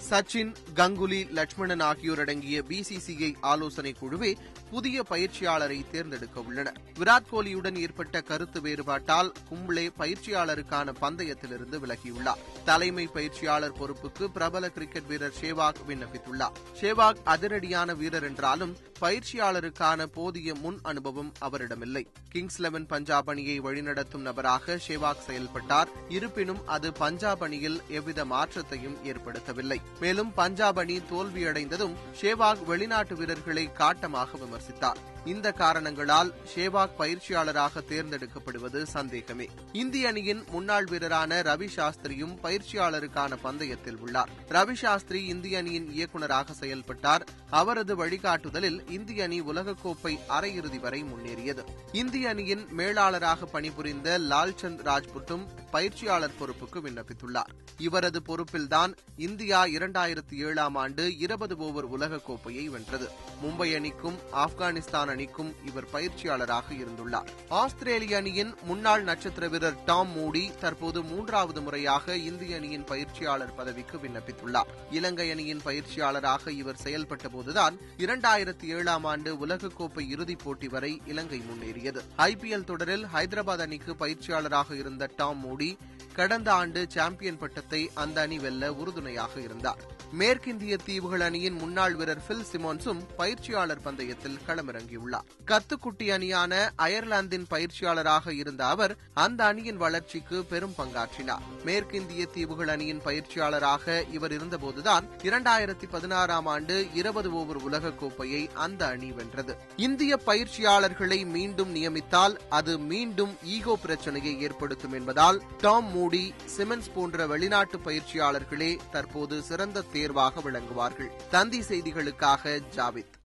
சச்சின், கங்குலி, லட்சுமணன் ஆகியோர் அடங்கிய பிசிசிஐ ஆலோசனை குழுவே புதிய பயிற்சியாளரை தேர்ந்தெடுக்க உள்ளனர். விராட் கோலியுடன் ஏற்பட்ட கருத்து வேறுபாட்டால் கும்ப்ளே பயிற்சியாளருக்கான பந்தயத்திலிருந்து விலகியுள்ளார். தலைமை பயிற்சியாளர் பொறுப்புக்கு பிரபல கிரிக்கெட் வீரர் சேவாக் விண்ணப்பித்துள்ளார். சேவாக் அதிரடியான வீரர் என்றாலும் பயிற்சியாளருக்கான போதிய முன் அனுபவம் அவரிடமில்லை. கிங்ஸ் 11 பஞ்சாப் அணியை வழிநடத்தும் நபராக சேவாக் செயல்பட்டார். இருப்பினும் அது பஞ்சாப் அணியில் எவ்வித மாற்றத்தையும் ஏற்படுத்தவில்லை. மேலும் பஞ்சாப் அணி தோல்வியடைந்ததும் சேவாக் வெளிநாட்டு வீரர்களை காட்டமாக விமர்சித்தார். இந்த காரணங்களால் சேவாக் பயிற்சியாளராக தேர்ந்தெடுக்கப்படுவது சந்தேகமே. இந்திய அணியின் முன்னாள் வீரரான ரவி சாஸ்திரியும் பயிற்சியாளருக்கான பந்தயத்தில் உள்ளார். ரவி சாஸ்திரி இந்திய அணியின் இயக்குநராக செயல்பட்டார். அவரது வழிகாட்டுதலில் இந்திய அணி உலகக்கோப்பை அரையிறுதி வரை முன்னேறியது. இந்திய அணியின் மேலாளராக பணிபுரிந்த லால்சந்த் ராஜ்புட்டும் பயிற்சியாளர் பொறுப்புக்கு விண்ணப்பித்துள்ளார். இவரது பொறுப்பில்தான் இந்தியா 2007ஆம் ஆண்டு 20 ஓவர் உலகக்கோப்பையை வென்றது. மும்பை அணிக்கும் ஆப்கானிஸ்தான் அணிக்கும் இவர் பயிற்சியாளராக இருந்துள்ளார். ஆஸ்திரேலிய அணியின் முன்னாள் நட்சத்திர வீரர் டாம் மூடி தற்போது 3வது முறையாக இந்திய அணியின் பயிற்சியாளர் பதவிக்கு விண்ணப்பித்துள்ளார். இலங்கை அணியின் பயிற்சியாளராக இவர் செயல்பட்ட போதுதான் 2007ஆம் ஆண்டு உலகக்கோப்பை இறுதிப் போட்டி வரை இலங்கை முன்னேறியது. IPL தொடரில் ஹைதராபாத் அணிக்கு பயிற்சியாளராக இருந்த டாம் மூடி கடந்த ஆண்டு சாம்பியன் பட்டத்தை அந்த அணி வெல்ல உறுதுணையாக இருந்தார். மேற்கிந்திய தீவுகள் அணியின் முன்னாள் வீரர் பில் சிமோன்ஸும் பயிற்சியாளர் பந்தயத்தில் களமிறங்கியுள்ளார். கத்துக்குட்டி அணியான அயர்லாந்தின் பயிற்சியாளராக இருந்த அவர் அந்த அணியின் வளர்ச்சிக்கு பெரும் பங்காற்றினார். மேற்கிந்திய தீவுகள் அணியின் பயிற்சியாளராக இவர் இருந்தபோதுதான் 2016ஆம் ஆண்டு 20 ஓவர் உலகக்கோப்பையை அந்த அணி வென்றது. இந்திய பயிற்சியாளர்களை மீண்டும் நியமித்தால் அது மீண்டும் ஈகோ பிரச்சனையை ஏற்படுத்தும் என்பதால் டாம் மூடி, சிமன்ஸ் போன்ற வெளிநாட்டு பயிற்சியாளர்களே தற்போது சிறந்த தேர்வாக விளங்குவார்கள். தந்தி செய்திகளுக்காக ஜாவித்.